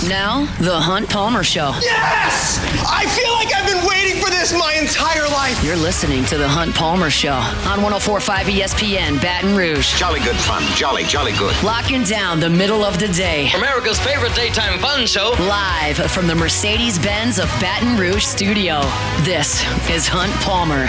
Now, The Hunt Palmer Show. Yes! I feel like I've been waiting for this my entire life. You're listening to The Hunt Palmer Show on 104.5 ESPN Baton Rouge. Jolly good fun. Jolly good. Locking down the middle of the day. America's favorite daytime fun show. Live from the Mercedes-Benz of Baton Rouge studio. This is Hunt Palmer.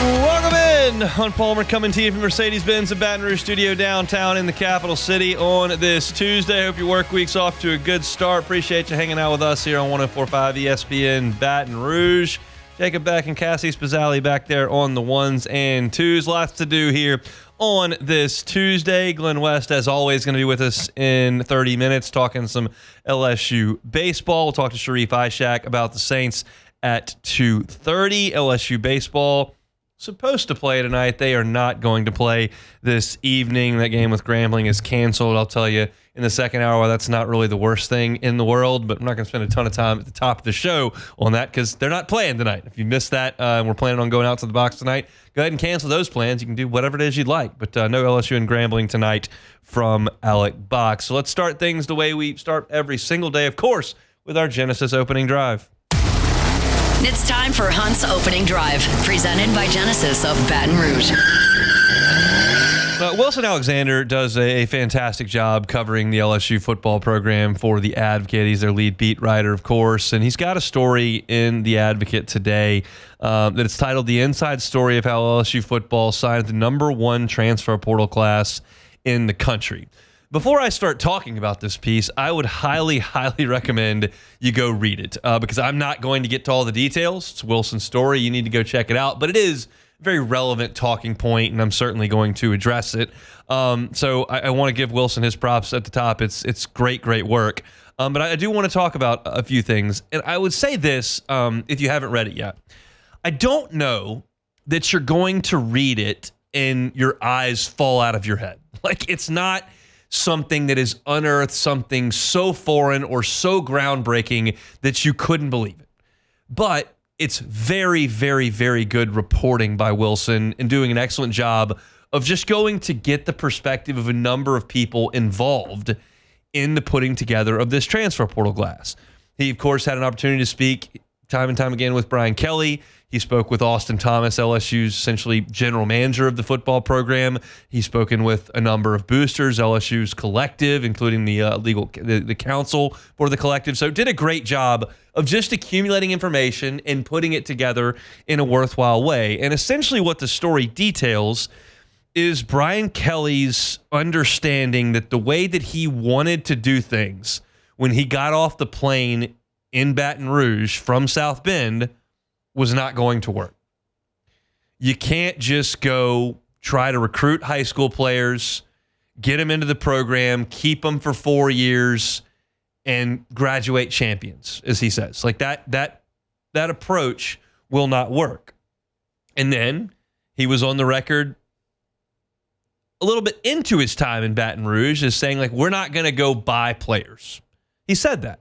Welcome in. Hunt Palmer coming to you from Mercedes-Benz of Baton Rouge studio downtown in the capital city on this Tuesday. Hope your work week's off to a good start. Appreciate you hanging out with us here on 104.5 ESPN Baton Rouge. Jacob Beck and Cassie Spazzali back there on the ones and twos. Lots to do here on this Tuesday. Glen West, as always, going to be with us in 30 minutes talking some LSU baseball. We'll talk to Sharif Ishak about the Saints at 2:30. LSU baseball supposed to play tonight. They are not going to play this evening. That game with Grambling is canceled. I'll tell you in the second hour, that's not really the worst thing in the world, but I'm not going to spend a ton of time at the top of the show on that because they're not playing tonight. If you missed that, we're planning on going out to the box tonight. Go ahead and cancel those plans. You can do whatever it is you'd like, but no LSU and Grambling tonight from Alec Box. So let's start things the way we start every single day, of course, with our Genesis opening drive. It's time for Hunt's Opening Drive, presented by Genesis of Baton Rouge. Wilson Alexander does a fantastic job covering the LSU football program for The Advocate. He's their lead beat writer, of course, and he's got a story in The Advocate today that it's titled The Inside Story of How LSU Football Signed the #1 transfer portal class in the country. Before I start talking about this piece, I would highly, highly recommend you go read it because I'm not going to get to all the details. It's Wilson's story. You need to go check it out. But it is a very relevant talking point, and I'm certainly going to address it. So I want to give Wilson his props at the top. It's great, great work. But I do want to talk about a few things. And I would say this, if you haven't read it yet. I don't know that you're going to read it and your eyes fall out of your head. Like, it's not something that is unearthed, something so foreign or so groundbreaking that you couldn't believe it. But it's very, very, very good reporting by Wilson and doing an excellent job of just going to get the perspective of a number of people involved in the putting together of this transfer portal class. He, of course, had an opportunity to speak time and time again with Brian Kelly. He spoke with Austin Thomas, LSU's essentially general manager of the football program. He's spoken with a number of boosters, LSU's collective, including the council for the collective. So did a great job of just accumulating information and putting it together in a worthwhile way. And essentially what the story details is Brian Kelly's understanding that the way that he wanted to do things when he got off the plane in Baton Rouge from South Bend was not going to work. You can't just go try to recruit high school players, get them into the program, keep them for 4 years, and graduate champions, as he says. Like that approach will not work. And then he was on the record a little bit into his time in Baton Rouge as saying, like, we're not going to go buy players. He said that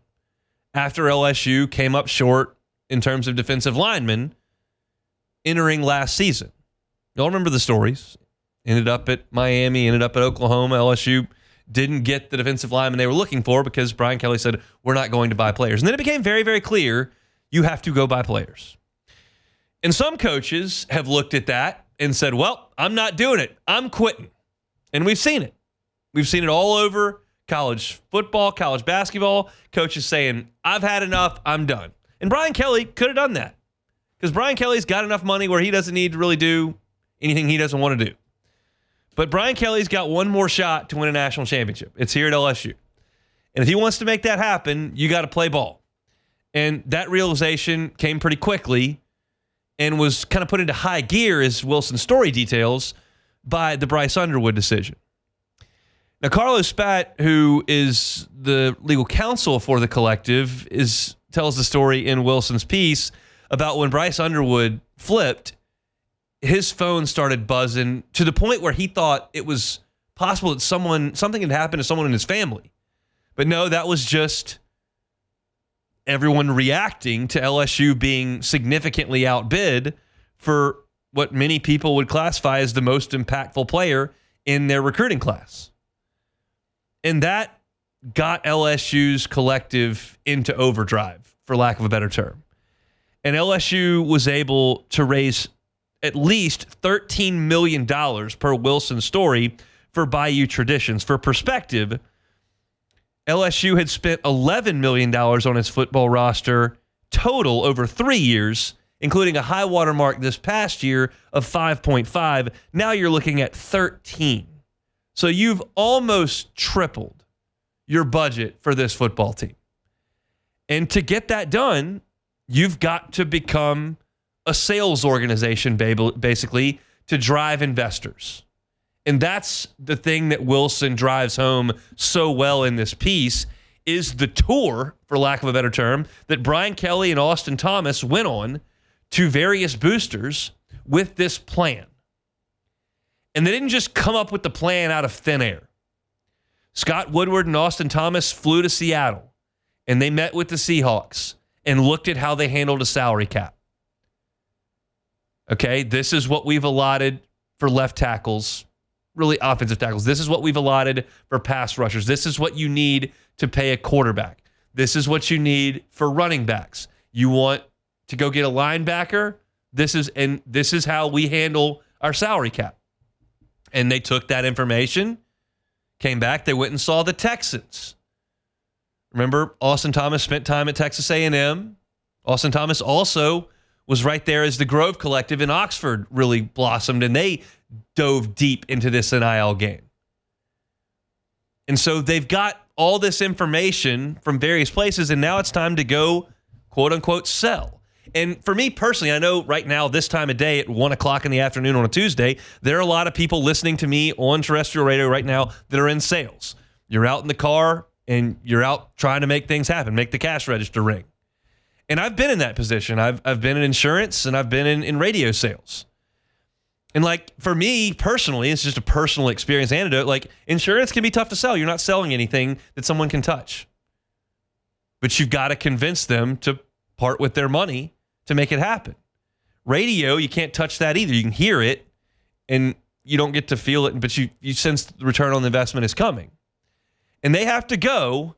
after LSU came up short in terms of defensive linemen entering last season. Y'all remember the stories. Ended up at Miami, ended up at Oklahoma. LSU didn't get the defensive lineman they were looking for because Brian Kelly said, we're not going to buy players. And then it became very, very clear you have to go buy players. And some coaches have looked at that and said, well, I'm not doing it. I'm quitting. And we've seen it. We've seen it all over college football, college basketball. Coaches saying, I've had enough. I'm done. And Brian Kelly could have done that because Brian Kelly's got enough money where he doesn't need to really do anything he doesn't want to do. But Brian Kelly's got one more shot to win a national championship. It's here at LSU. And if he wants to make that happen, you got to play ball. And that realization came pretty quickly and was kind of put into high gear, as Wilson's story details, by the Bryce Underwood decision. Now, Carlos Spat, who is the legal counsel for the collective, tells the story in Wilson's piece about when Bryce Underwood flipped, his phone started buzzing to the point where he thought it was possible that something had happened to someone in his family. But no, that was just everyone reacting to LSU being significantly outbid for what many people would classify as the most impactful player in their recruiting class. And that got LSU's collective into overdrive, for lack of a better term. And LSU was able to raise at least $13 million per Wilson story for Bayou Traditions. For perspective, LSU had spent $11 million on its football roster total over 3 years, including a high water mark this past year of 5.5. Now you're looking at 13. So you've almost tripled your budget for this football team. And to get that done, you've got to become a sales organization, basically, to drive investors. And that's the thing that Wilson drives home so well in this piece, is the tour, for lack of a better term, that Brian Kelly and Austin Thomas went on to various boosters with this plan. And they didn't just come up with the plan out of thin air. Scott Woodward and Austin Thomas flew to Seattle, and they met with the Seahawks and looked at how they handled a salary cap. Okay, this is what we've allotted for left tackles, really offensive tackles. This is what we've allotted for pass rushers. This is what you need to pay a quarterback. This is what you need for running backs. You want to go get a linebacker? This is how we handle our salary cap. And they took that information, came back, they went and saw the Texans. Remember, Austin Thomas spent time at Texas A&M. Austin Thomas also was right there as the Grove Collective in Oxford really blossomed, and they dove deep into this NIL game. And so they've got all this information from various places, and now it's time to go, quote unquote, sell. And for me personally, I know right now, this time of day at 1 o'clock in the afternoon on a Tuesday, there are a lot of people listening to me on terrestrial radio right now that are in sales. You're out in the car and you're out trying to make things happen, make the cash register ring. And I've been in that position. I've been in insurance and I've been in radio sales. And like for me personally, it's just a personal experience anecdote. Like insurance can be tough to sell. You're not selling anything that someone can touch. But you've got to convince them to part with their money to make it happen. Radio, you can't touch that either. You can hear it and you don't get to feel it, but you sense the return on the investment is coming. And they have to go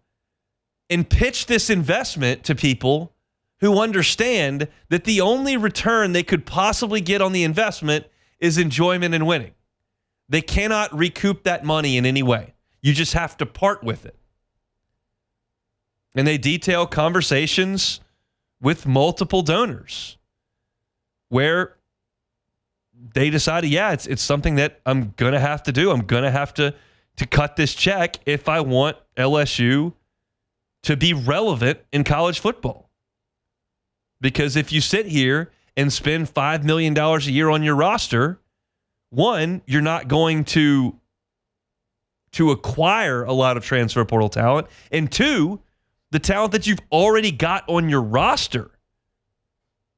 and pitch this investment to people who understand that the only return they could possibly get on the investment is enjoyment and winning. They cannot recoup that money in any way. You just have to part with it. And they detail conversations with multiple donors where they decided, yeah, it's something that I'm going to have to do. I'm going to have to cut this check if I want LSU to be relevant in college football. Because if you sit here and spend $5 million a year on your roster, one, you're not going to acquire a lot of transfer portal talent. And two, the talent that you've already got on your roster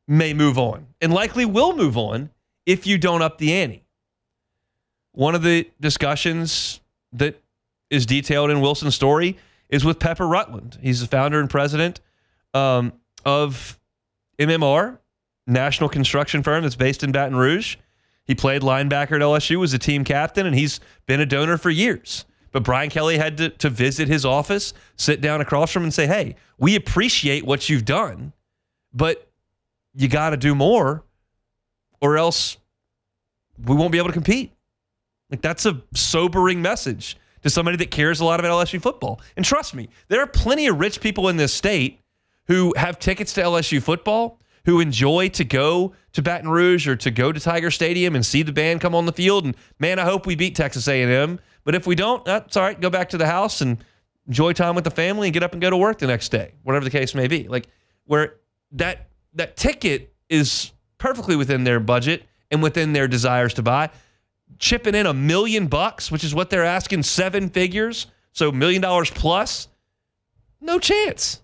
may move on and likely will move on if you don't up the ante. One of the discussions that is detailed in Wilson's story is with Pepper Rutland. He's the founder and president of MMR, national construction firm that's based in Baton Rouge. He played linebacker at LSU, was a team captain, and he's been a donor for years. But Brian Kelly had to visit his office, sit down across from him and say, hey, we appreciate what you've done, but you got to do more or else we won't be able to compete. Like that's a sobering message to somebody that cares a lot about LSU football. And trust me, there are plenty of rich people in this state who have tickets to LSU football, who enjoy to go to Baton Rouge or to go to Tiger Stadium and see the band come on the field. And man, I hope we beat Texas A&M. But if we don't, that's all right. Go back to the house and enjoy time with the family and get up and go to work the next day, whatever the case may be. Like where that ticket is perfectly within their budget and within their desires to buy. Chipping in $1 million, which is what they're asking, 7 figures, so $1 million plus, no chance.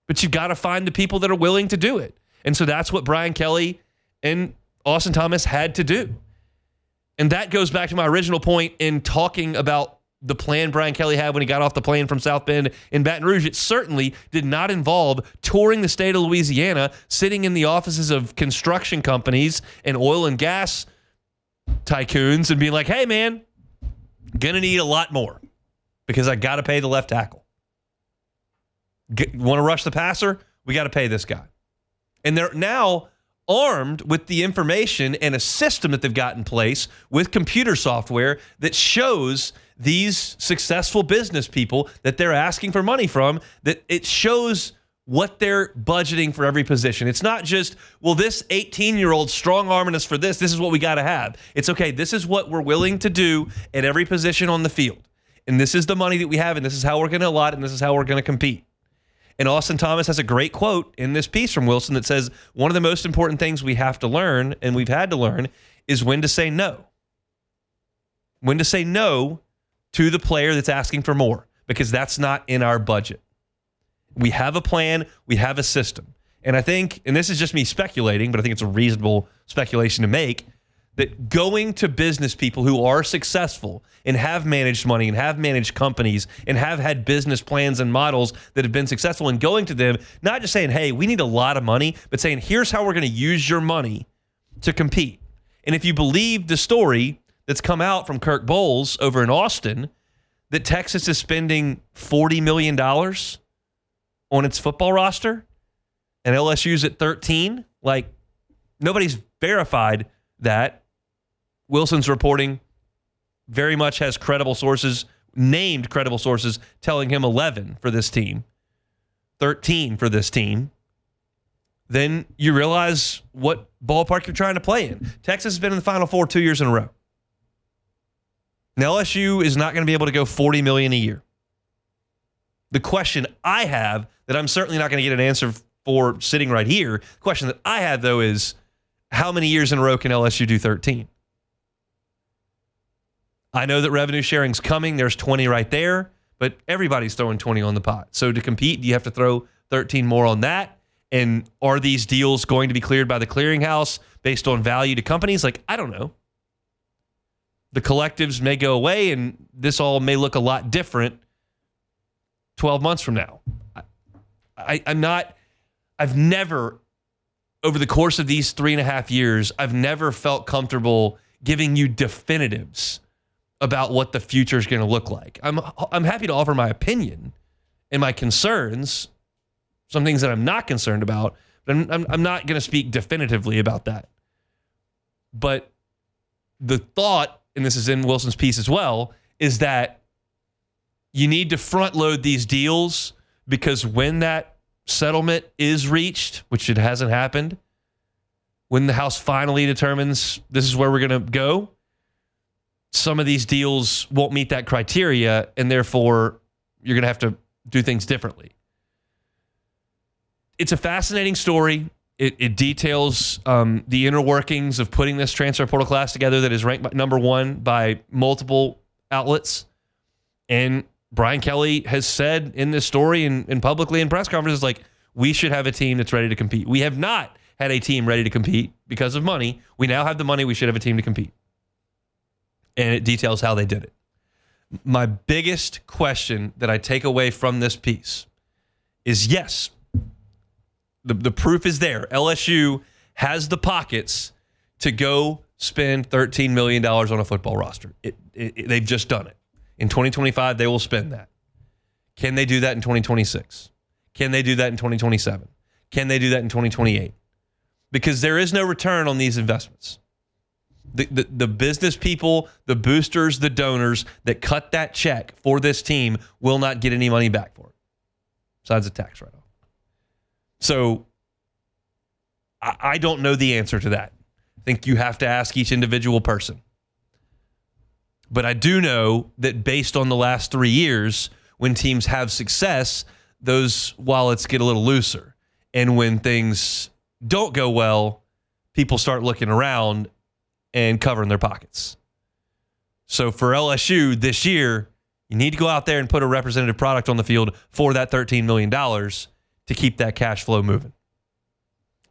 But you've got to find the people that are willing to do it. And so that's what Brian Kelly and Austin Thomas had to do. And that goes back to my original point in talking about the plan Brian Kelly had when he got off the plane from South Bend in Baton Rouge. It certainly did not involve touring the state of Louisiana, sitting in the offices of construction companies and oil and gas tycoons and being like, hey, man, gonna need a lot more because I got to pay the left tackle. Want to rush the passer? We got to pay this guy. And they're now armed with the information and a system that they've got in place with computer software that shows these successful business people that they're asking for money from, that it shows what they're budgeting for every position. It's not just, well, this 18-year-old strong-arming us for this. This is what we got to have. It's okay. This is what we're willing to do at every position on the field. And this is the money that we have, and this is how we're going to allot, and this is how we're going to compete. And Austin Thomas has a great quote in this piece from Wilson that says, one of the most important things we have to learn, and we've had to learn, is when to say no. When to say no to the player that's asking for more, because that's not in our budget. We have a plan. We have a system. And I think, and this is just me speculating, but I think it's a reasonable speculation to make, that going to business people who are successful and have managed money and have managed companies and have had business plans and models that have been successful, and going to them, not just saying, hey, we need a lot of money, but saying, here's how we're going to use your money to compete. And if you believe the story that's come out from Kirk Bowles over in Austin, that Texas is spending $40 million on its football roster and LSU's at 13, like, nobody's verified that. Wilson's reporting very much has credible sources, named credible sources, telling him 11 for this team, 13 for this team. Then you realize what ballpark you're trying to play in. Texas has been in the Final Four 2 years in a row. Now, LSU is not going to be able to go $40 million a year. The question I have, that I'm certainly not going to get an answer for sitting right here, the question that I have, though, is how many years in a row can LSU do 13? I know that revenue sharing's coming. There's 20 right there, but everybody's throwing 20 on the pot. So to compete, do you have to throw 13 more on that? And are these deals going to be cleared by the clearinghouse based on value to companies? Like, I don't know. The collectives may go away, and this all may look a lot different 12 months from now. I've never, over the course of these 3.5 years, I've never felt comfortable giving you definitives about what the future is going to look like. I'm happy to offer my opinion and my concerns, some things that I'm not concerned about, but I'm not going to speak definitively about that. But the thought, and this is in Wilson's piece as well, is that you need to front load these deals, because when that settlement is reached, which it hasn't happened, when the House finally determines this is where we're going to go, some of these deals won't meet that criteria, and therefore you're going to have to do things differently. It's a fascinating story. It details the inner workings of putting this transfer portal class together that is ranked number one by multiple outlets. And Brian Kelly has said in this story and publicly in press conferences, like, we should have a team that's ready to compete. We have not had a team ready to compete because of money. We now have the money. We should have a team to compete. And it details how they did it. My biggest question that I take away from this piece is, yes, the proof is there. LSU has the pockets to go spend $13 million on a football roster. They've just done it. In 2025, they will spend that. Can they do that in 2026? Can they do that in 2027? Can they do that in 2028? Because there is no return on these investments. The business people, the boosters, the donors that cut that check for this team will not get any money back for it, besides a tax write-off. So I don't know the answer to that. I think you have to ask each individual person. But I do know that based on the last 3 years, when teams have success, those wallets get a little looser. And when things don't go well, people start looking around and covering their pockets. So for LSU this year, you need to go out there and put a representative product on the field for that $13 million to keep that cash flow moving.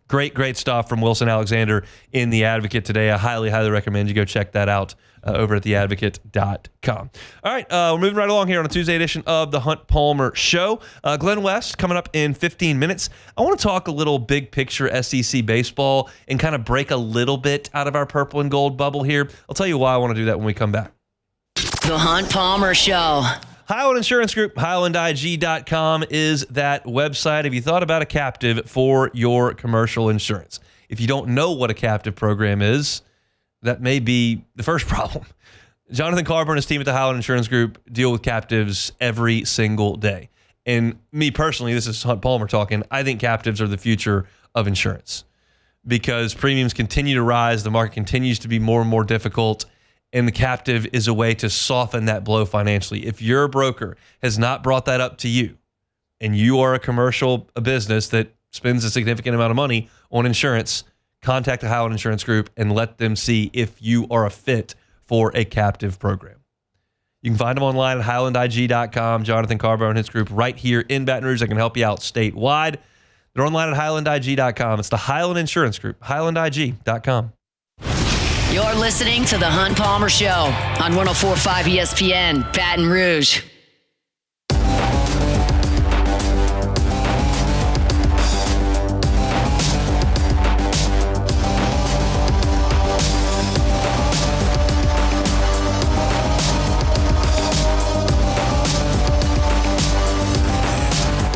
Great stuff from Wilson Alexander in The Advocate today. I highly recommend you go check that out over at theadvocate.com. All right, we're moving right along here on a Tuesday edition of the Hunt Palmer Show. Glen West coming up in 15 minutes. I want to talk a little big picture SEC baseball and kind of break a little bit out of our purple and gold bubble here. I'll tell you why I want to do that when we come back. The Hunt Palmer Show. Highland Insurance Group, HighlandIG.com is that website. Have you thought about a captive for your commercial insurance? If you don't know what a captive program is, that may be the first problem. Jonathan Carver and his team at the Highland Insurance Group deal with captives every single day. And me personally, this is Hunt Palmer talking, I think captives are the future of insurance because premiums continue to rise, the market continues to be more and more difficult, and the captive is a way to soften that blow financially. If your broker has not brought that up to you, and you are a business that spends a significant amount of money on insurance, contact the Highland Insurance Group and let them see if you are a fit for a captive program. You can find them online at HighlandIG.com. Jonathan Carver and his group right here in Baton Rouge. They can help you out statewide. They're online at HighlandIG.com. It's the Highland Insurance Group, HighlandIG.com. You're listening to the Hunt Palmer Show on 104.5 ESPN, Baton Rouge.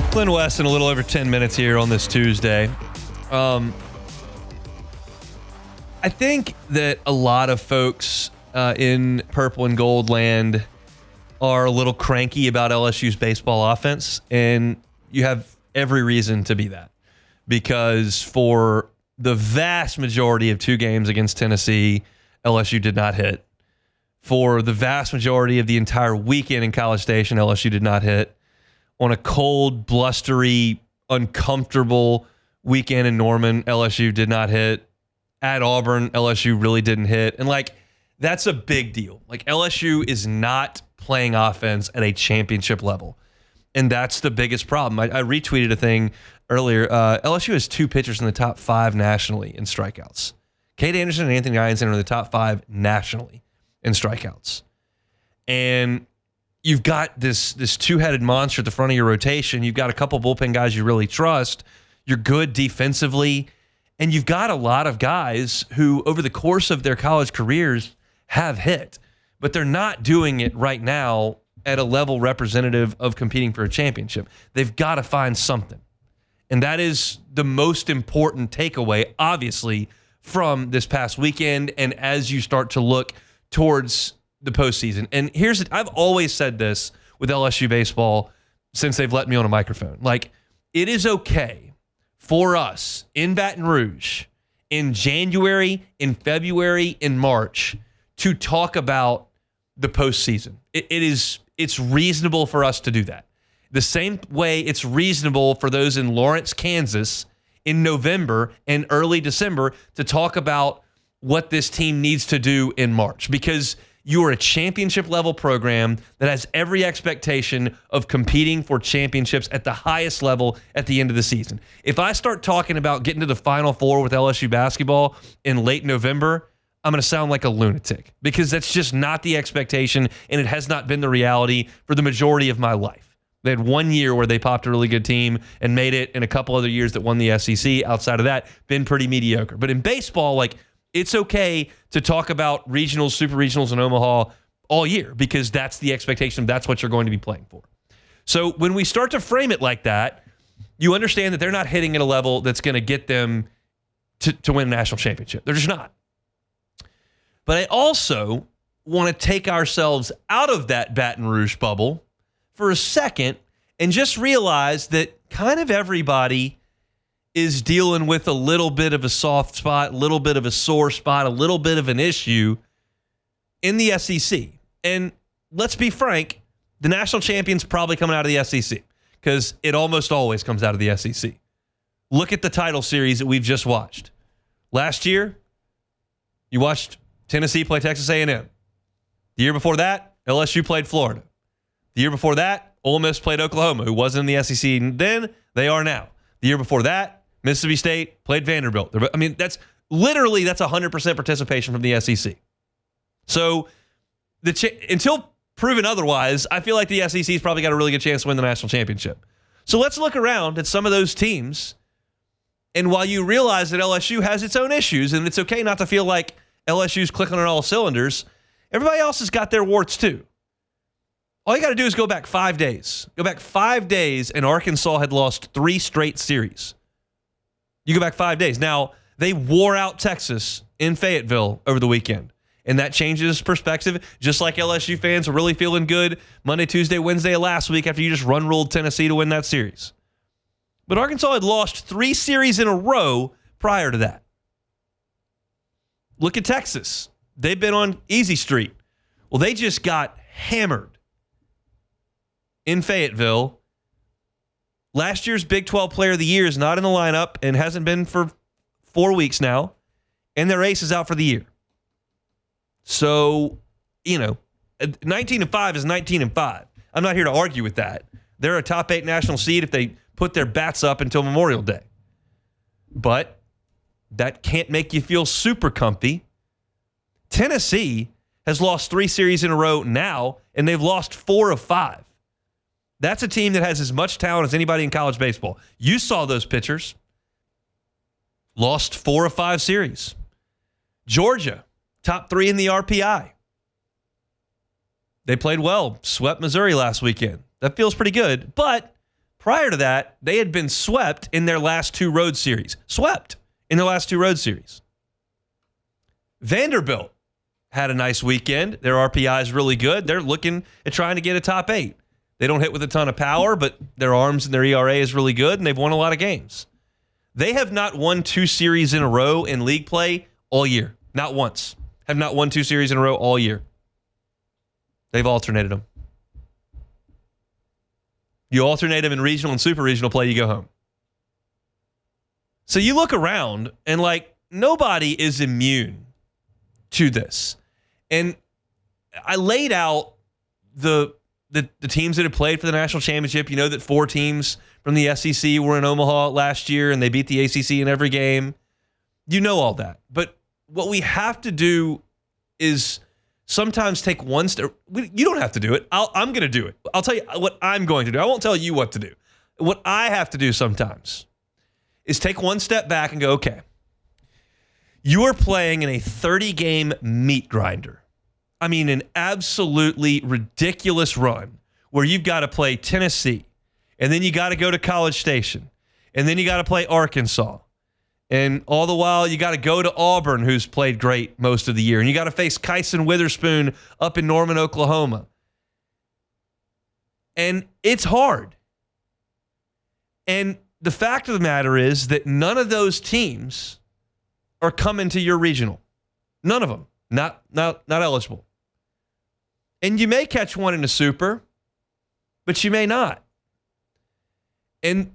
Glen West in a little over 10 minutes here on this Tuesday. I think that a lot of folks in purple and gold land are a little cranky about LSU's baseball offense, and you have every reason to be that because for the vast majority of 2 games against Tennessee, LSU did not hit. For the vast majority of the entire weekend in College Station, LSU did not hit. On a cold, blustery, uncomfortable weekend in Norman, LSU did not hit. At Auburn, LSU really didn't hit. And, that's a big deal. LSU is not playing offense at a championship level. And that's the biggest problem. I retweeted a thing earlier. LSU has 2 pitchers in the top 5 nationally in strikeouts. Cade Anderson and Anthony Ianson are in the top 5 nationally in strikeouts. And you've got this 2-headed monster at the front of your rotation. You've got a couple bullpen guys you really trust. You're good defensively. And you've got a lot of guys who, over the course of their college careers, have hit. But they're not doing it right now at a level representative of competing for a championship. They've got to find something. And that is the most important takeaway, obviously, from this past weekend and as you start to look towards the postseason. And I've always said this with LSU baseball since they've let me on a microphone. It is okay for us in Baton Rouge in January, in February, in March to talk about the postseason. It's reasonable for us to do that. The same way it's reasonable for those in Lawrence, Kansas in November and early December to talk about what this team needs to do in March because you are a championship level program that has every expectation of competing for championships at the highest level at the end of the season. If I start talking about getting to the Final Four with LSU basketball in late November, I'm going to sound like a lunatic because that's just not the expectation and it has not been the reality for the majority of my life. They had 1 year where they popped a really good team and made it, and a couple other years that won the SEC. Outside of that, been pretty mediocre. But in baseball, it's okay to talk about regionals, super regionals in Omaha all year because that's the expectation. That's what you're going to be playing for. So when we start to frame it like that, you understand that they're not hitting at a level that's going to get them to win a national championship. They're just not. But I also want to take ourselves out of that Baton Rouge bubble for a second and just realize that kind of everybody is dealing with a little bit of a soft spot, a little bit of a sore spot, a little bit of an issue in the SEC. And let's be frank, the national champion's probably coming out of the SEC because it almost always comes out of the SEC. Look at the title series that we've just watched. Last year, you watched Tennessee play Texas A&M. The year before that, LSU played Florida. The year before that, Ole Miss played Oklahoma, who wasn't in the SEC then. They are now. The year before that, Mississippi State played Vanderbilt. I mean, that's 100% participation from the SEC. So until proven otherwise, I feel like the SEC's probably got a really good chance to win the national championship. So let's look around at some of those teams. And while you realize that LSU has its own issues, and it's okay not to feel like LSU's clicking on all cylinders, everybody else has got their warts too. All you got to do is go back 5 days. Go back 5 days, and Arkansas had lost 3 straight series. You go back 5 days. Now, they wore out Texas in Fayetteville over the weekend, and that changes perspective, just like LSU fans are really feeling good Monday, Tuesday, Wednesday of last week after you just run-ruled Tennessee to win that series. But Arkansas had lost 3 series in a row prior to that. Look at Texas. They've been on easy street. Well, they just got hammered in Fayetteville. Last year's Big 12 Player of the Year is not in the lineup and hasn't been for 4 weeks now, and their ace is out for the year. So, 19-5 is 19-5. I'm not here to argue with that. They're a top 8 national seed if they put their bats up until Memorial Day. But that can't make you feel super comfy. Tennessee has lost 3 series in a row now, and they've lost 4 of 5. That's a team that has as much talent as anybody in college baseball. You saw those pitchers. Lost 4 of 5 series. Georgia, top 3 in the RPI. They played well. Swept Missouri last weekend. That feels pretty good. But prior to that, they had been swept in their last 2 road series. Swept in their last 2 road series. Vanderbilt had a nice weekend. Their RPI is really good. They're looking at trying to get a top 8. They don't hit with a ton of power, but their arms and their ERA is really good, and they've won a lot of games. They have not won 2 series in a row in league play all year. Not once. Have not won 2 series in a row all year. They've alternated them. You alternate them in regional and super regional play, you go home. So you look around, and nobody is immune to this. And I laid out the teams that have played for the national championship. You know that 4 teams from the SEC were in Omaha last year, and they beat the ACC in every game. You know all that. But what we have to do is sometimes take one step. You don't have to do it. I'm going to do it. I'll tell you what I'm going to do. I won't tell you what to do. What I have to do sometimes is take one step back and go, okay, you are playing in a 30-game meat grinder. I mean, an absolutely ridiculous run where you've got to play Tennessee, and then you got to go to College Station, and then you got to play Arkansas. And all the while, you got to go to Auburn, who's played great most of the year, and you got to face Kyson Witherspoon up in Norman, Oklahoma. And it's hard. And the fact of the matter is that none of those teams are coming to your regional. None of them. Not eligible. And you may catch one in a super, but you may not. And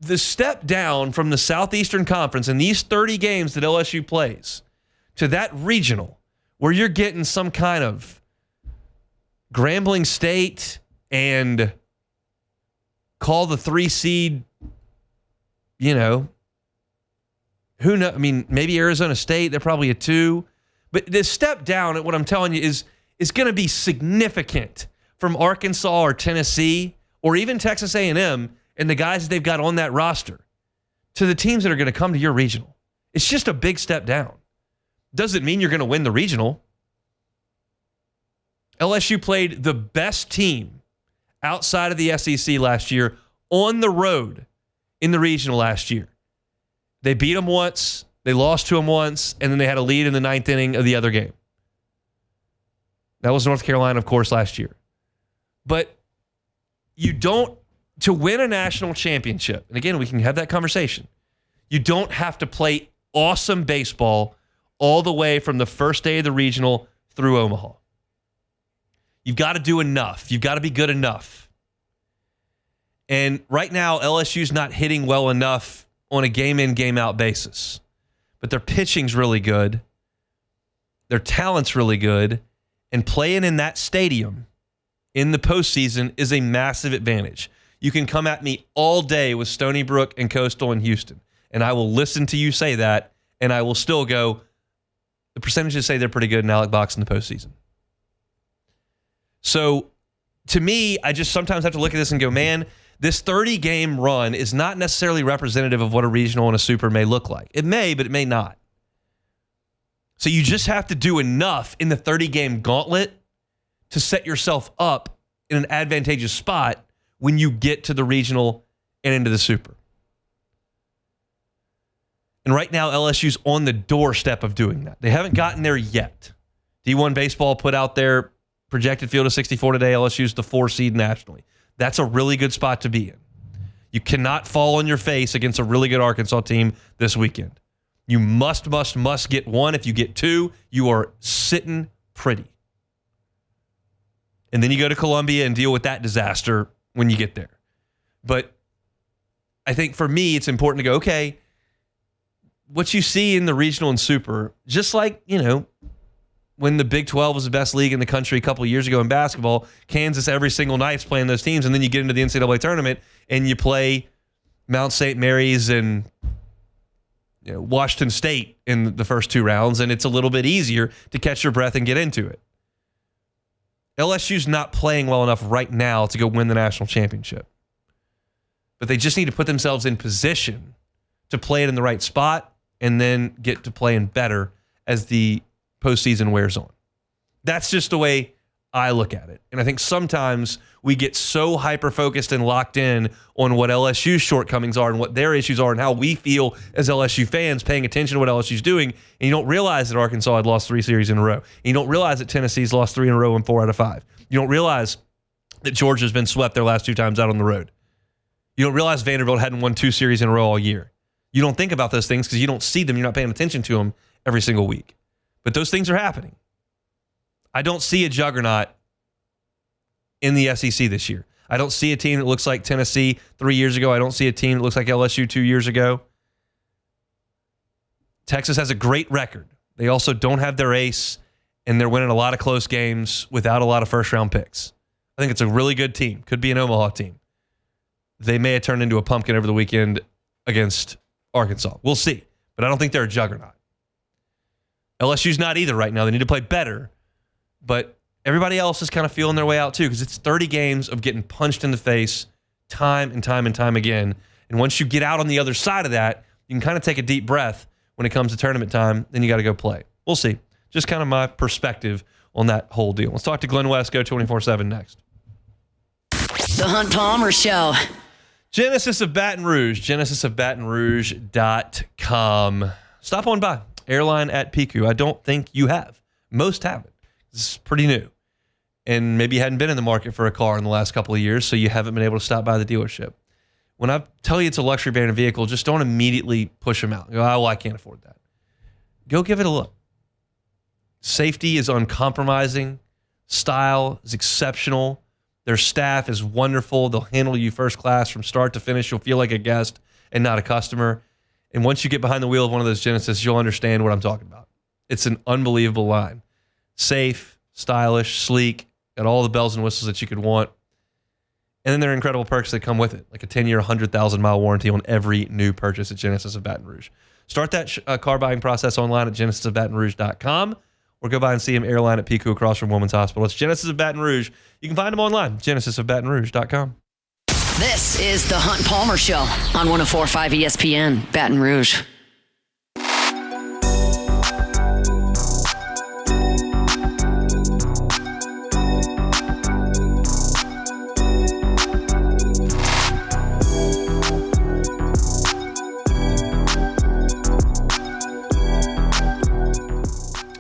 the step down from the Southeastern Conference in these 30 games that LSU plays to that regional where you're getting some kind of Grambling State and call the 3 seed, who knows? I mean, maybe Arizona State, they're probably a 2. But this step down, what I'm telling you, is going to be significant from Arkansas or Tennessee or even Texas A&M and the guys that they've got on that roster to the teams that are going to come to your regional. It's just a big step down. Doesn't mean you're going to win the regional. LSU played the best team outside of the SEC last year on the road in the regional last year. They beat them once, they lost to them once, and then they had a lead in the 9th inning of the other game. That was North Carolina, of course, last year. But to win a national championship, and again, we can have that conversation, you don't have to play awesome baseball all the way from the first day of the regional through Omaha. You've got to do enough. You've got to be good enough. And right now, LSU's not hitting well enough on a game-in, game-out basis. But their pitching's really good. Their talent's really good. And playing in that stadium in the postseason is a massive advantage. You can come at me all day with Stony Brook and Coastal and Houston. And I will listen to you say that, and I will still go, the percentages say they're pretty good in Alec Box in the postseason. So, to me, I just sometimes have to look at this and go, man, this 30-game run is not necessarily representative of what a regional and a super may look like. It may, but it may not. So you just have to do enough in the 30-game gauntlet to set yourself up in an advantageous spot when you get to the regional and into the super. And right now, LSU's on the doorstep of doing that. They haven't gotten there yet. D1 Baseball put out their projected field of 64 today. LSU's the 4 seed nationally. That's a really good spot to be in. You cannot fall on your face against a really good Arkansas team this weekend. You must get 1. If you get 2, you are sitting pretty. And then you go to Columbia and deal with that disaster when you get there. But I think for me, it's important to go, okay, what you see in the regional and super, just like, when the Big 12 was the best league in the country a couple of years ago in basketball, Kansas every single night is playing those teams, and then you get into the NCAA tournament and you play Mount St. Mary's and Washington State in the first 2 rounds, and it's a little bit easier to catch your breath and get into it. LSU's not playing well enough right now to go win the national championship. But they just need to put themselves in position to play it in the right spot and then get to playing better as the postseason wears on. That's just the way I look at it. And I think sometimes we get so hyper-focused and locked in on what LSU's shortcomings are and what their issues are and how we feel as LSU fans paying attention to what LSU's doing, and you don't realize that Arkansas had lost 3 series in a row. And you don't realize that Tennessee's lost 3 in a row and 4 out of 5. You don't realize that Georgia's been swept their last 2 times out on the road. You don't realize Vanderbilt hadn't won 2 series in a row all year. You don't think about those things because you don't see them. You're not paying attention to them every single week. But those things are happening. I don't see a juggernaut in the SEC this year. I don't see a team that looks like Tennessee 3 years ago. I don't see a team that looks like LSU 2 years ago. Texas has a great record. They also don't have their ace, and they're winning a lot of close games without a lot of first-round picks. I think it's a really good team. Could be an Omaha team. They may have turned into a pumpkin over the weekend against Arkansas. We'll see. But I don't think they're a juggernaut. LSU's not either right now. They need to play better. But everybody else is kind of feeling their way out too because it's 30 games of getting punched in the face time and time and time again. And once you get out on the other side of that, you can kind of take a deep breath when it comes to tournament time. Then you got to go play. We'll see. Just kind of my perspective on that whole deal. Let's talk to Glen West, Go 24/7 next. The Hunt Palmer Show. Genesis of Baton Rouge, genesisofbatonrouge.com. Stop on by. Airline at Piku. I don't think you have. Most haven't. This is pretty new. And maybe you hadn't been in the market for a car in the last couple of years, so you haven't been able to stop by the dealership. When I tell you it's a luxury brand vehicle, just don't immediately push them out. Go, oh, well, I can't afford that. Go give it a look. Safety is uncompromising. Style is exceptional. Their staff is wonderful. They'll handle you first class from start to finish. You'll feel like a guest and not a customer. And once you get behind the wheel of one of those Genesis, you'll understand what I'm talking about. It's an unbelievable line. Safe, stylish, sleek, got all the bells and whistles that you could want. And then there are incredible perks that come with it, like a 10-year, 100,000-mile warranty on every new purchase at Genesis of Baton Rouge. Start that car buying process online at genesisofbatonrouge.com or go by and see him Airline at Pico across from Women's Hospital. It's Genesis of Baton Rouge. You can find them online, genesisofbatonrouge.com. This is the Hunt Palmer Show on 104.5 ESPN, Baton Rouge.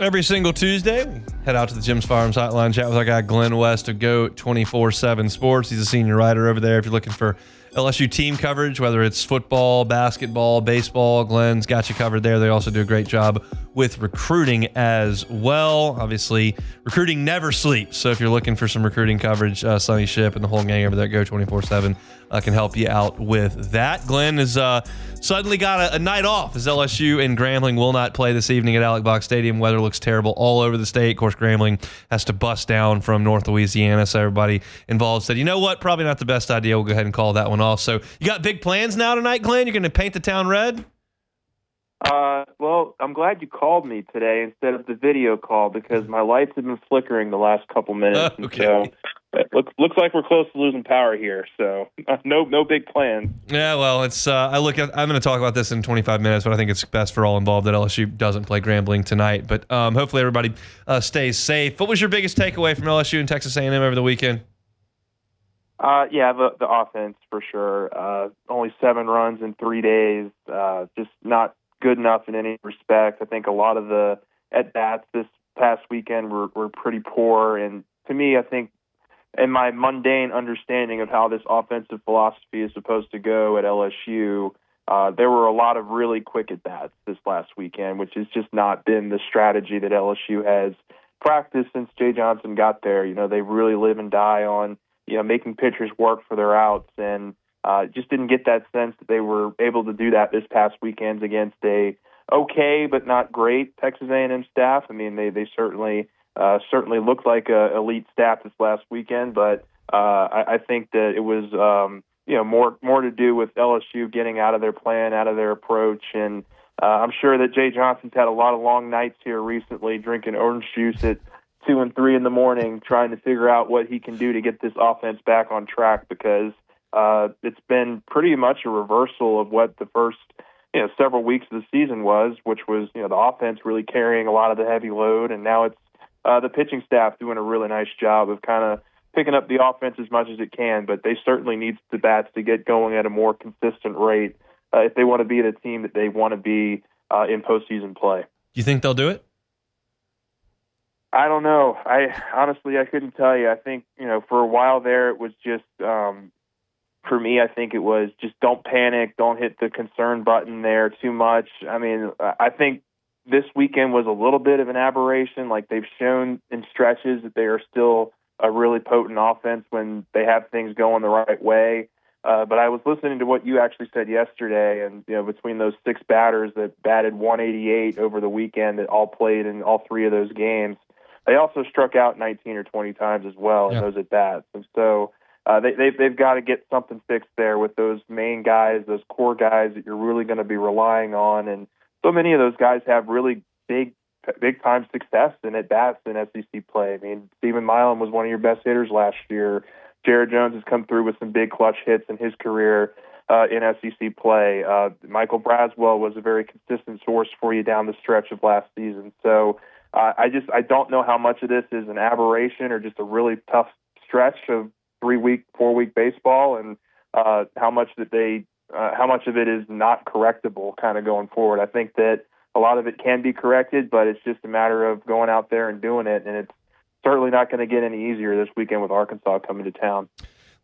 Every single Tuesday, we head out to the Jim's Farms hotline, chat with our guy Glen West of Go 24/7 Sports. He's a senior writer over there. If you're looking for LSU team coverage, whether it's football, basketball, baseball, Glen's got you covered there. They also do a great job with recruiting as well. Obviously, recruiting never sleeps. So if you're looking for some recruiting coverage, Sonny Ship and the whole gang over there at Go 24/7 can help you out with that. Glen has suddenly got a night off as LSU and Grambling will not play this evening at Alec Box Stadium. Weather looks terrible all over the state. Of course, Grambling has to bust down from North Louisiana. So everybody involved said, you know what? Probably not the best idea. We'll go ahead and call that one off. So you got big plans now tonight, Glen? You're going to paint the town red? Well, I'm glad you called me today instead of the video call because my lights have been flickering the last couple minutes. Okay. So it looks like we're close to losing power here. So no big plans. Yeah, well, it's I'm going to talk about this in 25 minutes, but I think it's best for all involved that LSU doesn't play Grambling tonight. But hopefully everybody stays safe. What was your biggest takeaway from LSU and Texas A&M over the weekend? The offense for sure. Only 7 runs in 3 days. Just not good enough in any respect. I think a lot of the at-bats this past weekend were pretty poor. And to me, I think in my mundane understanding of how this offensive philosophy is supposed to go at LSU, there were a lot of really quick at-bats this last weekend, which has just not been the strategy that LSU has practiced since Jay Johnson got there. They really live and die on making pitchers work for their outs, and just didn't get that sense that they were able to do that this past weekend against a okay but not great Texas A&M staff. I mean, they certainly looked like a elite staff this last weekend, but I think that it was more to do with LSU getting out of their plan, out of their approach, and I'm sure that Jay Johnson's had a lot of long nights here recently, drinking orange juice at 2 and 3 in the morning, trying to figure out what he can do to get this offense back on track, because it's been pretty much a reversal of what the first several weeks of the season was, which was the offense really carrying a lot of the heavy load, and now it's the pitching staff doing a really nice job of kind of picking up the offense as much as it can, but they certainly need the bats to get going at a more consistent rate if they want to be the team that they want to be in postseason play. Do you think they'll do it? I don't know. I honestly couldn't tell you. I think, for a while there it was just, for me, I think it was just don't panic, don't hit the concern button there too much. I mean, I think this weekend was a little bit of an aberration. Like, they've shown in stretches that they are still a really potent offense when they have things going the right way. But I was listening to what you actually said yesterday, and between those 6 batters that batted 188 over the weekend that all played in all 3 of those games, they also struck out 19 or 20 times as well in those at bats. And so they've got to get something fixed there with those main guys, those core guys that you're really going to be relying on. And so many of those guys have really big time success in at bats in SEC play. I mean, Stephen Milam was one of your best hitters last year. Jared Jones has come through with some big clutch hits in his career in SEC play. Michael Braswell was a very consistent source for you down the stretch of last season. So I don't know how much of this is an aberration or just a really tough stretch of 4-week baseball, and how much of it is not correctable kind of going forward. I think that a lot of it can be corrected, but it's just a matter of going out there and doing it, and it's certainly not going to get any easier this weekend with Arkansas coming to town.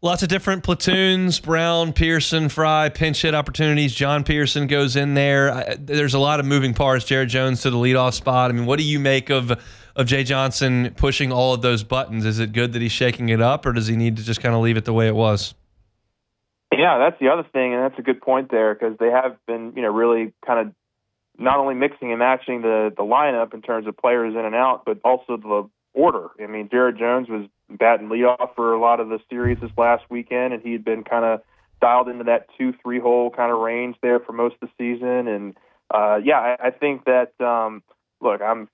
Lots of different platoons: Brown, Pearson, Fry, pinch hit opportunities. John Pearson goes in there. There's a lot of moving parts. Jared Jones to the leadoff spot. I mean, what do you make of Jay Johnson pushing all of those buttons? Is it good that he's shaking it up, or does he need to just kind of leave it the way it was? Yeah, that's the other thing, and that's a good point there, because they have been, really kind of not only mixing and matching the lineup in terms of players in and out, but also the order. I mean, Jared Jones was batting leadoff for a lot of the series this last weekend, and he had been kind of dialed into that 2-3 hole kind of range there for most of the season. And I think that look, I'm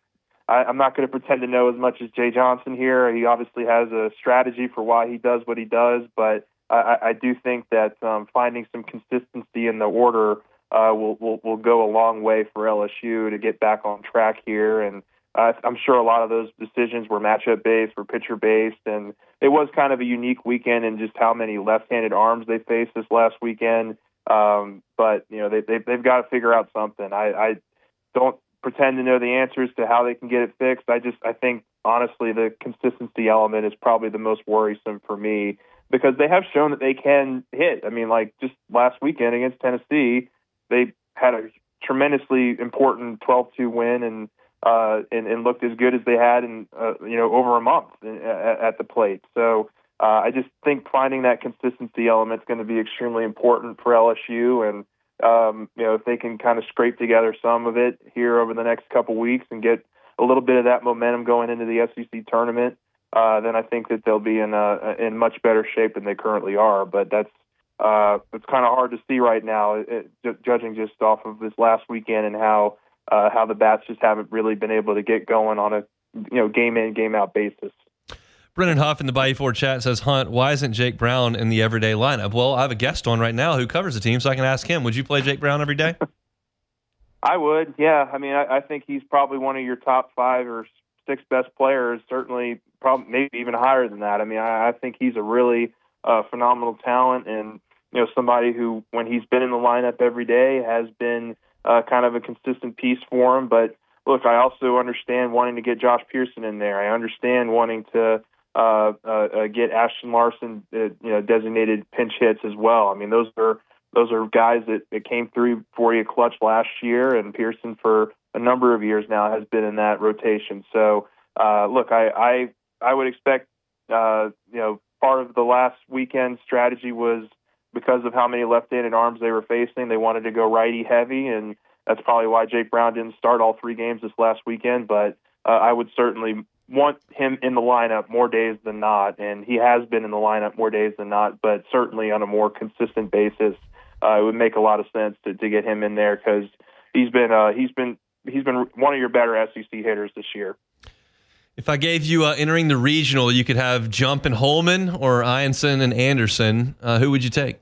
not going to pretend to know as much as Jay Johnson here. He obviously has a strategy for why he does what he does, but I do think that finding some consistency in the order will go a long way for LSU to get back on track here. And I'm sure a lot of those decisions were matchup-based, were pitcher-based, and it was kind of a unique weekend in just how many left-handed arms they faced this last weekend. But they've got to figure out something. I don't pretend to know the answers to how they can get it fixed. I think honestly the consistency element is probably the most worrisome for me, because they have shown that they can hit. I mean, like just last weekend against Tennessee, they had a tremendously important 12-2 win and looked as good as they had in over a month at the plate. So I just think finding that consistency element is going to be extremely important for LSU, and if they can kind of scrape together some of it here over the next couple weeks and get a little bit of that momentum going into the SEC tournament, then I think that they'll be in much better shape than they currently are. But that's it's kind of hard to see right now, judging just off of this last weekend and how the Bats just haven't really been able to get going on a game in, game out basis. Brennan Huff in the Bayou Ford chat says, Hunt, why isn't Jake Brown in the everyday lineup? Well, I have a guest on right now who covers the team, so I can ask him. Would you play Jake Brown every day? I would, yeah. I mean, I think he's probably one of your top 5 or 6 best players, certainly probably maybe even higher than that. I mean, I think he's a really phenomenal talent and, somebody who, when he's been in the lineup every day, has been kind of a consistent piece for him. But, look, I also understand wanting to get Josh Pearson in there. I understand wanting to get Ashton Larson, designated pinch hits as well. I mean, those are guys that came through for you clutch last year, and Pearson for a number of years now has been in that rotation. So, look, I would expect, part of the last weekend strategy was because of how many left-handed arms they were facing, they wanted to go righty heavy, and that's probably why Jake Brown didn't start all 3 games this last weekend. But I would certainly want him in the lineup more days than not, and he has been in the lineup more days than not, but certainly on a more consistent basis. It would make a lot of sense to get him in there because he's been one of your better SEC hitters this year. If I gave you entering the regional, you could have Jump and Holman or Ianson and Anderson. Who would you take?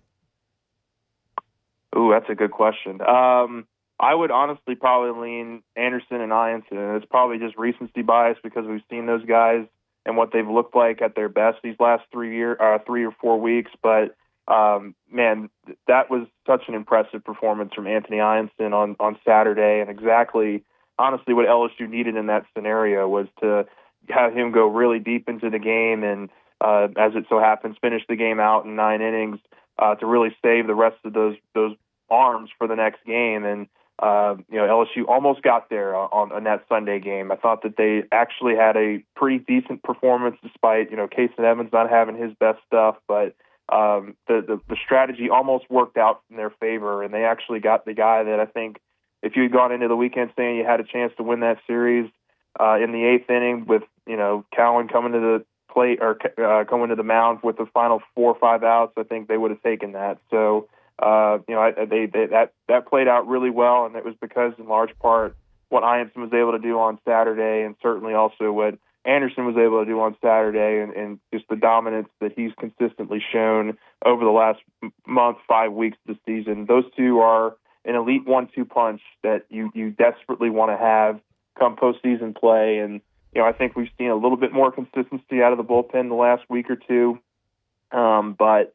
Ooh, that's a good question. I would honestly probably lean Anderson and Ianson. It's probably just recency bias because we've seen those guys and what they've looked like at their best these last 3 or 4 weeks. But man, that was such an impressive performance from Anthony Ianson on Saturday, and exactly, honestly, what LSU needed in that scenario was to have him go really deep into the game and, as it so happens, finish the game out in 9 innings to really save the rest of those arms for the next game. And LSU almost got there on that Sunday game. I thought that they actually had a pretty decent performance despite, Kason Evans not having his best stuff, but the strategy almost worked out in their favor, and they actually got the guy that I think if you had gone into the weekend saying you had a chance to win that series in the 8th inning with, Cowan coming to the plate or coming to the mound with the final 4 or 5 outs, I think they would have taken that. So, that played out really well, and it was because, in large part, what Ianson was able to do on Saturday, and certainly also what Anderson was able to do on Saturday, and just the dominance that he's consistently shown over the last month, 5 weeks of the season. Those two are an elite 1-2 punch that you desperately want to have come postseason play. And, I think we've seen a little bit more consistency out of the bullpen the last week or two. But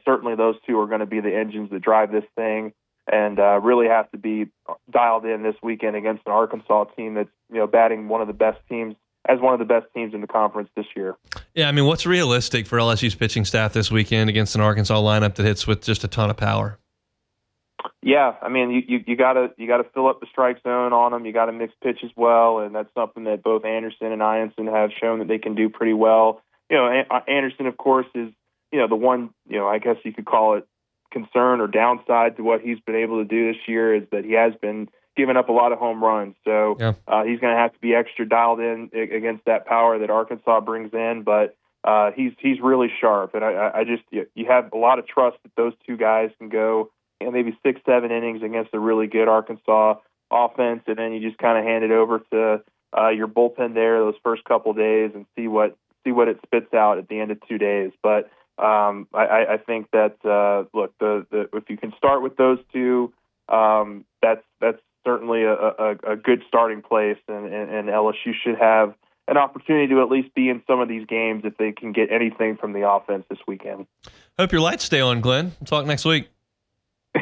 certainly those two are going to be the engines that drive this thing, and really have to be dialed in this weekend against an Arkansas team that's, batting one of the best teams in the conference this year. Yeah, I mean, what's realistic for LSU's pitching staff this weekend against an Arkansas lineup that hits with just a ton of power? Yeah, I mean, you gotta fill up the strike zone on them. You got to mix pitch as well, and that's something that both Anderson and Ianson have shown that they can do pretty well. Anderson, of course, is the one, I guess you could call it concern or downside to what he's been able to do this year is that he has been giving up a lot of home runs. So he's going to have to be extra dialed in against that power that Arkansas brings in. But he's really sharp, and I just you have a lot of trust that those two guys can go maybe 6-7 innings against a really good Arkansas offense, and then you just kind of hand it over to your bullpen there those first couple days and see what it spits out at the end of 2 days. But I think that if you can start with those two, that's certainly a good starting place, and LSU should have an opportunity to at least be in some of these games if they can get anything from the offense this weekend. Hope your lights stay on, Glenn. We'll talk next week.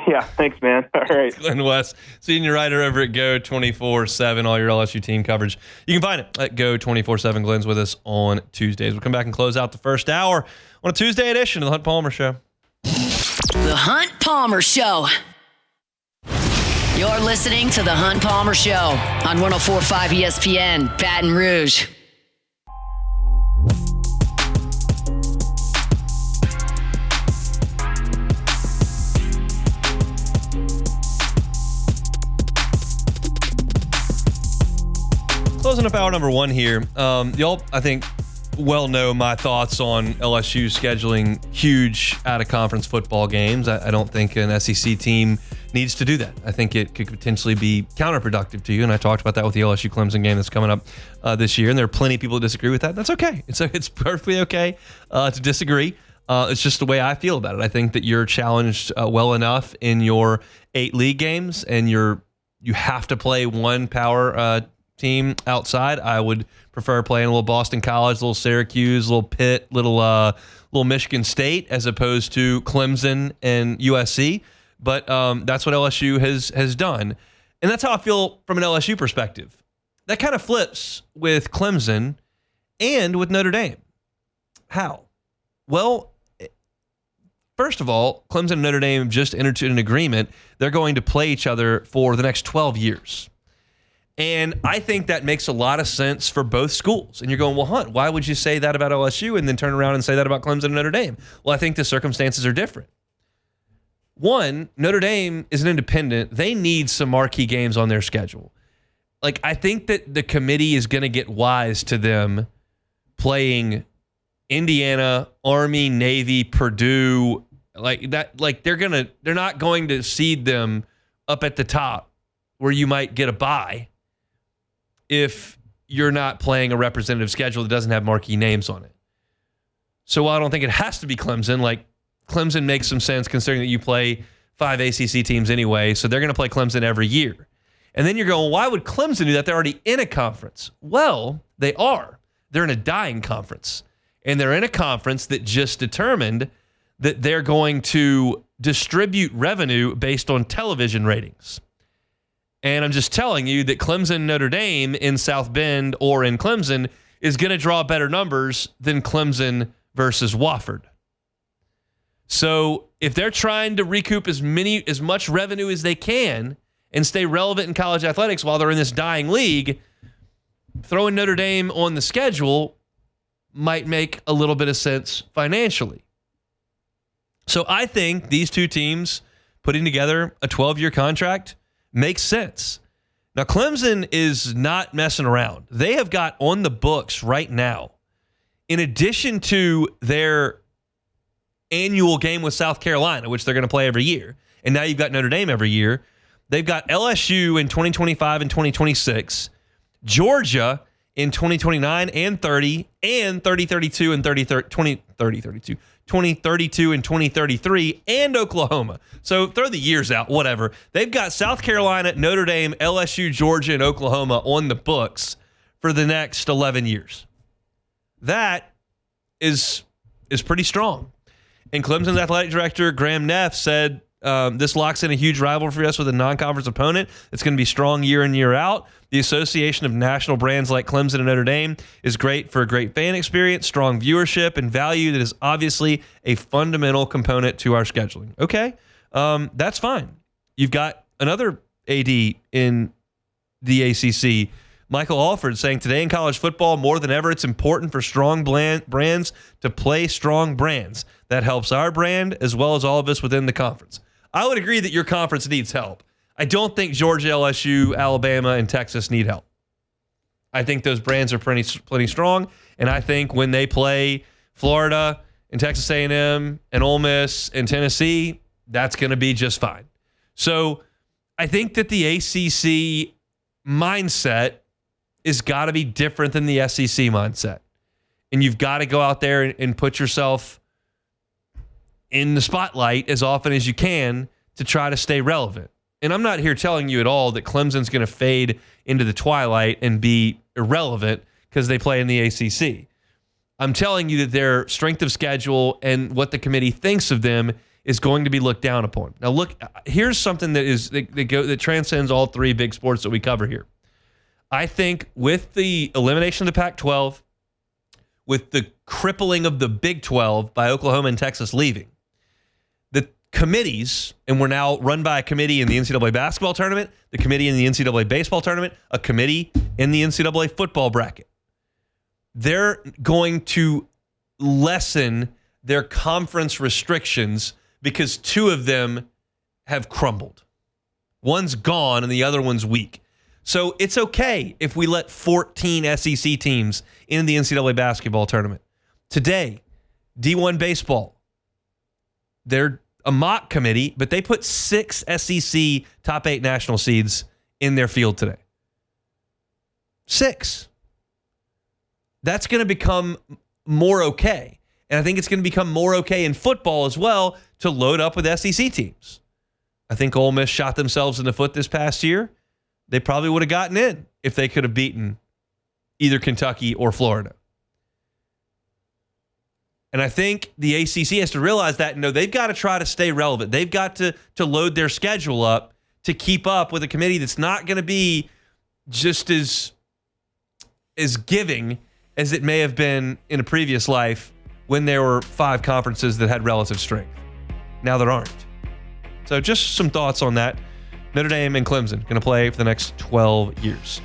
Yeah, thanks, man. All right. Glen West, senior writer over at Go 24/7, all your LSU team coverage. You can find it at Go 24/7. Glen's with us on Tuesdays. We'll come back and close out the first hour on a Tuesday edition of the Hunt Palmer Show. The Hunt Palmer Show. You're listening to the Hunt Palmer Show on 104.5 ESPN, Baton Rouge. Closing up hour number 1 here. Y'all, I think, well know my thoughts on LSU scheduling huge out-of-conference football games. I don't think an SEC team needs to do that. I think it could potentially be counterproductive to you, and I talked about that with the LSU Clemson game that's coming up this year, and there are plenty of people who disagree with that. That's okay. It's perfectly okay to disagree. It's just the way I feel about it. I think that you're challenged well enough in your 8 league games, and you have to play one power team outside. I would prefer playing a little Boston College, a little Syracuse, a little Pitt, little Michigan State, as opposed to Clemson and USC. But that's what LSU has done. And that's how I feel from an LSU perspective. That kind of flips with Clemson and with Notre Dame. How? Well, first of all, Clemson and Notre Dame just entered into an agreement. They're going to play each other for the next 12 years. And I think that makes a lot of sense for both schools. And you're going, well, Hunt, why would you say that about LSU and then turn around and say that about Clemson and Notre Dame? Well, I think the circumstances are different. One, Notre Dame is an independent. They need some marquee games on their schedule. Like, I think that the committee is going to get wise to them playing Indiana, Army, Navy, Purdue, like that. Like, they're not going to seed them up at the top where you might get a bye if you're not playing a representative schedule that doesn't have marquee names on it. So while I don't think it has to be Clemson, like, Clemson makes some sense considering that you play 5 ACC teams anyway, so they're going to play Clemson every year. And then you're going, why would Clemson do that? They're already in a conference. Well, they are. They're in a dying conference. And they're in a conference that just determined that they're going to distribute revenue based on television ratings. And I'm just telling you that Clemson Notre Dame in South Bend or in Clemson is going to draw better numbers than Clemson versus Wofford. So if they're trying to recoup as much revenue as they can and stay relevant in college athletics while they're in this dying league, throwing Notre Dame on the schedule might make a little bit of sense financially. So I think these two teams putting together a 12-year contract makes sense. Now, Clemson is not messing around. They have got on the books right now, in addition to their annual game with South Carolina, which they're going to play every year, and now you've got Notre Dame every year, they've got LSU in 2025 and 2026, Georgia in 2029 and 30, and 2032 and 2033, and Oklahoma. So throw the years out, whatever. They've got South Carolina, Notre Dame, LSU, Georgia, and Oklahoma on the books for the next 11 years. That is pretty strong. And Clemson's athletic director, Graham Neff, said this locks in a huge rivalry for us with a non-conference opponent. It's going to be strong year in, year out. The association of national brands like Clemson and Notre Dame is great for a great fan experience, strong viewership, and value that is obviously a fundamental component to our scheduling. Okay, that's fine. You've got another AD in the ACC, Michael Alford, saying today in college football, more than ever, it's important for strong brands to play strong brands. That helps our brand as well as all of us within the conference. I would agree that your conference needs help. I don't think Georgia, LSU, Alabama, and Texas need help. I think those brands are plenty strong, and I think when they play Florida and Texas A&M and Ole Miss and Tennessee, that's going to be just fine. So I think that the ACC mindset has got to be different than the SEC mindset. And you've got to go out there and put yourself in the spotlight as often as you can to try to stay relevant. And I'm not here telling you at all that Clemson's going to fade into the twilight and be irrelevant because they play in the ACC. I'm telling you that their strength of schedule and what the committee thinks of them is going to be looked down upon. Now, look, here's something that transcends all three big sports that we cover here. I think with the elimination of the Pac-12, with the crippling of the Big 12 by Oklahoma and Texas leaving, the committees, and we're now run by a committee in the NCAA basketball tournament, the committee in the NCAA baseball tournament, a committee in the NCAA football bracket. They're going to lessen their conference restrictions because two of them have crumbled. One's gone and the other one's weak. So it's okay if we let 14 SEC teams in the NCAA basketball tournament. Today, D1 baseball, they're a mock committee, but they put 6 SEC top 8 national seeds in their field today. 6. That's going to become more okay. And I think it's going to become more okay in football as well to load up with SEC teams. I think Ole Miss shot themselves in the foot this past year. They probably would have gotten in if they could have beaten either Kentucky or Florida. And I think the ACC has to realize that, they've got to try to stay relevant. They've got to load their schedule up to keep up with a committee that's not going to be just as giving as it may have been in a previous life when there were 5 conferences that had relative strength. Now there aren't. So just some thoughts on that. Notre Dame and Clemson going to play for the next 12 years.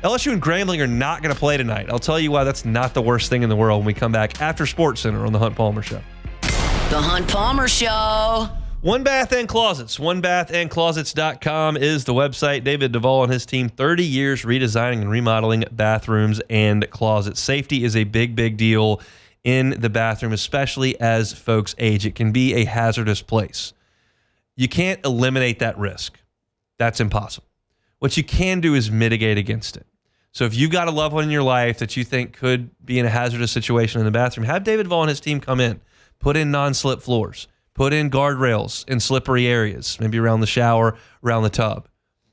LSU and Grambling are not going to play tonight. I'll tell you why that's not the worst thing in the world when we come back after SportsCenter on The Hunt Palmer Show. The Hunt Palmer Show. One Bath and Closets. OneBathAndClosets.com is the website. David Duvall and his team, 30 years redesigning and remodeling bathrooms and closets. Safety is a big, big deal in the bathroom, especially as folks age. It can be a hazardous place. You can't eliminate that risk. That's impossible. What you can do is mitigate against it. So if you've got a loved one in your life that you think could be in a hazardous situation in the bathroom, have David Duvall and his team come in. Put in non-slip floors. Put in guardrails in slippery areas, maybe around the shower, around the tub.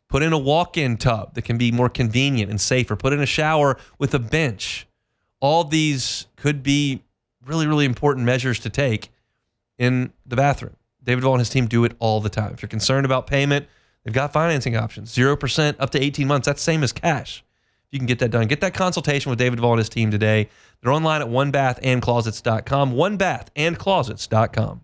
Put in a walk-in tub that can be more convenient and safer. Put in a shower with a bench. All these could be really, really important measures to take in the bathroom. David Duvall and his team do it all the time. If you're concerned about payment, they've got financing options. 0% up to 18 months. That's the same as cash. You can get that done. Get that consultation with David Duvall and his team today. They're online at onebathandclosets.com. Onebathandclosets.com.